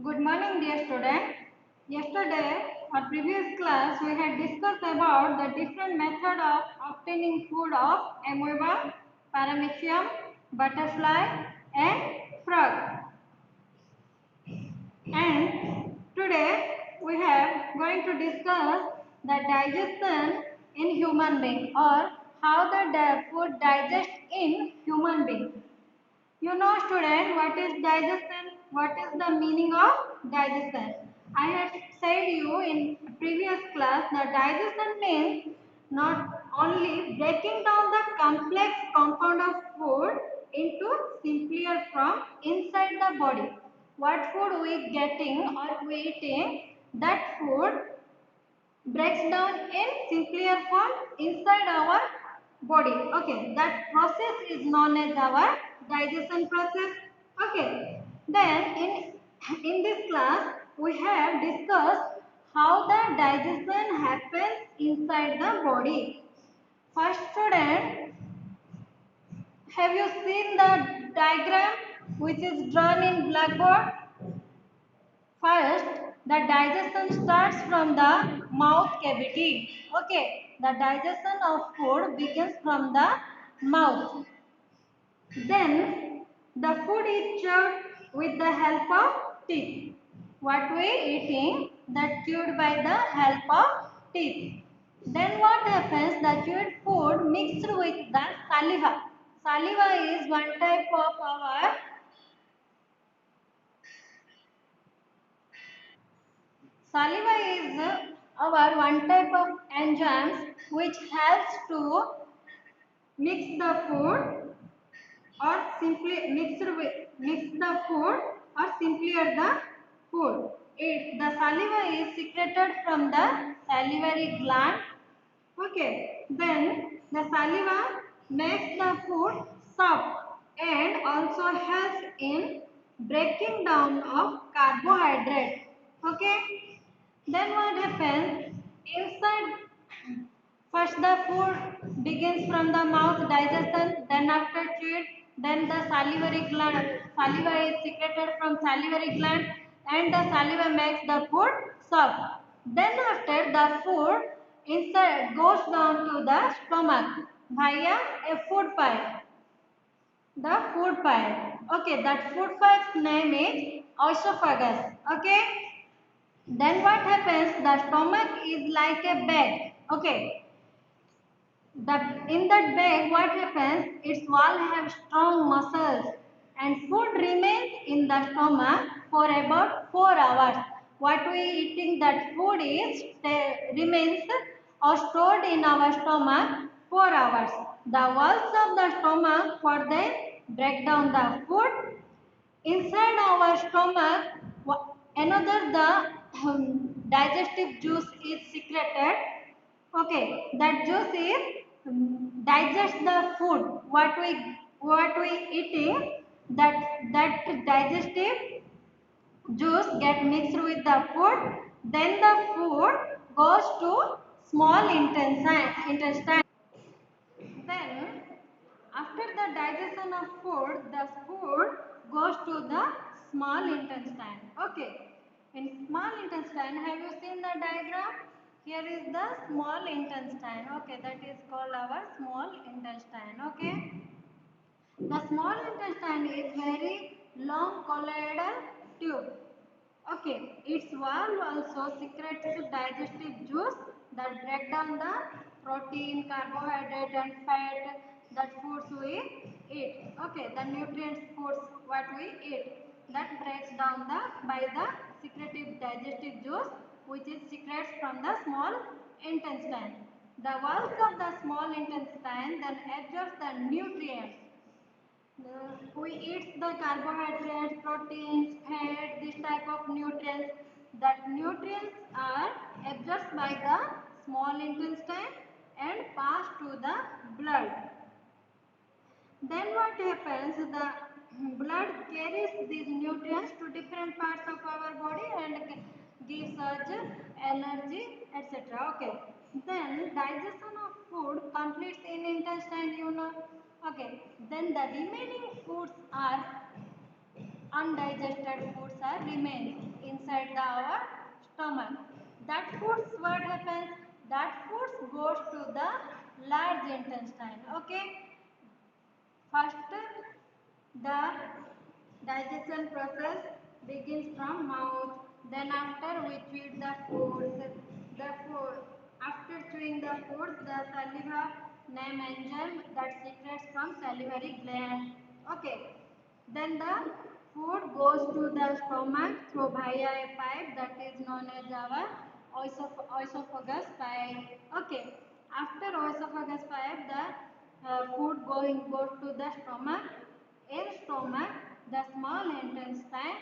Good morning, dear student. Yesterday, our previous class, we had discussed about the different method of obtaining food of amoeba, paramecium, butterfly, and frog. And today, we have going to discuss the digestion in human being or how the food digests in human being. You know, student, what is digestion? What is the meaning of digestion? I had said you in previous class that digestion means not only breaking down the complex compound of food into simpler form inside the body. What food we getting or we eating, that food breaks down in simpler form inside our body. Okay, that process is known as our digestion process. Okay, then in this class we have discussed how the digestion happens inside the body. First, student, have you seen the diagram which is drawn in blackboard? First, the digestion starts from the mouth cavity. Okay, the digestion of food begins from the mouth. Then, the food is chewed with the help of teeth. What we eating, that chewed by the help of teeth. Then what happens? The chewed food mixed with the saliva. Saliva is one type of our Saliva is our one type of enzymes which helps to mix the food or simply mix the food or simply the food. The saliva is secreted from the salivary gland. Okay, then the saliva makes the food soft and also helps in breaking down of carbohydrates. Okay, then what happens? Inside, first the food begins from the mouth digestion, then after chewed, then the salivary gland, saliva is secreted from salivary gland and the saliva makes the food soft. Then after the food inside goes down to the stomach via a food pipe. The food pipe. Okay, that food pipe's name is esophagus. Okay. Then what happens? The stomach is like a bag. Okay. In that bag, what happens? Its wall have strong muscles, and food remains in the stomach for about 4 hours. What we eating that food is remains or stored in our stomach 4 hours. The walls of the stomach for them break down the food inside our stomach. Another the digestive juice is secreted. Okay, that juice is digest the food what we eating. That digestive juice get mixed with the food. Then the food goes to small intestine. Then, after the digestion of food, the food goes to the small intestine. Okay. In small intestine, have you seen the diagram? Here is the small intestine. Okay, that is called our small intestine. Okay. The small intestine is very long colloidal tube. Okay, its wall also secretes digestive juice that break down the protein, carbohydrate and fat that foods we eat. Okay, the nutrients foods what we eat that breaks down the by the secretive digestive juice which is secretes from the small intestine. The walls of the small intestine then absorbs the nutrients. We eat the carbohydrates, proteins, fat, this type of nutrients. That nutrients are absorbed by the small intestine and pass to the blood. Then what happens? The blood carries these nutrients to different parts of our body and gives us energy, etc. Okay. Then digestion of food completes in intestine, you know. Okay. Then the remaining foods are undigested foods are remains inside our stomach. That foods what happens? That foods goes to the large intestine. Okay. First, the digestion process begins from mouth. Then after we chew the foods, the food after chewing the foods, the saliva name enzyme that secretes from salivary gland. Okay. Then the food goes to the stomach through via a pipe that is known as our esophagus pipe. Okay. After esophagus pipe, the food goes to the stomach. In stomach, the small intestine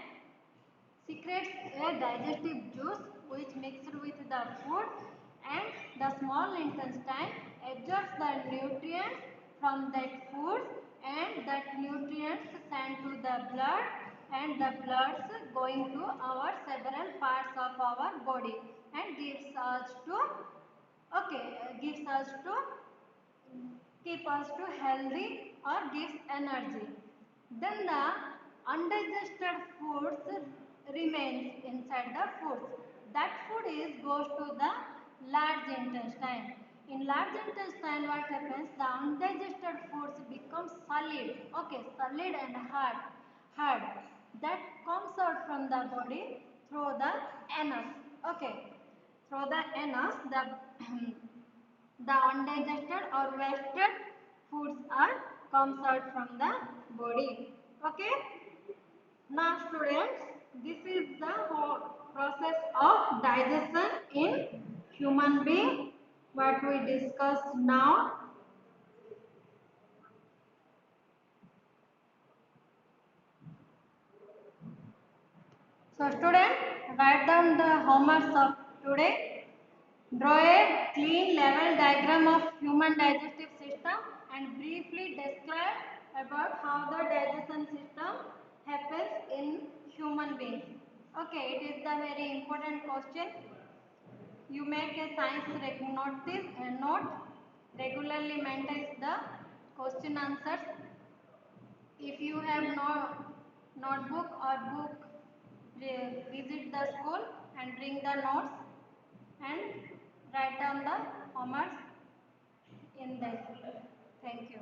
secretes a digestive juice which mixed with the food, and the small intestine absorbs the nutrients from that food, and that nutrients sent to the blood, and the bloods going to our several parts of our body and gives us to keep us to healthy or gives energy. Then the undigested foods remains inside the foods. That food is goes to the large intestine. In large intestine, what happens? The undigested foods become solid. Okay, solid and hard. That comes out from the body through the anus. Okay, through the anus, the undigested or wasted foods are comes out from the body. Okay. Now students, this is the whole process of digestion in human being what we discussed now. So students, write down the homeworks of today. Draw a clean level diagram of human digestive system and briefly describe about how the digestion system happens in human beings. Okay, it is the very important question. You make a science note, regularly maintains the question answers. If you have no notebook or book, visit the school and bring the notes and write down the homework in this. Thank you.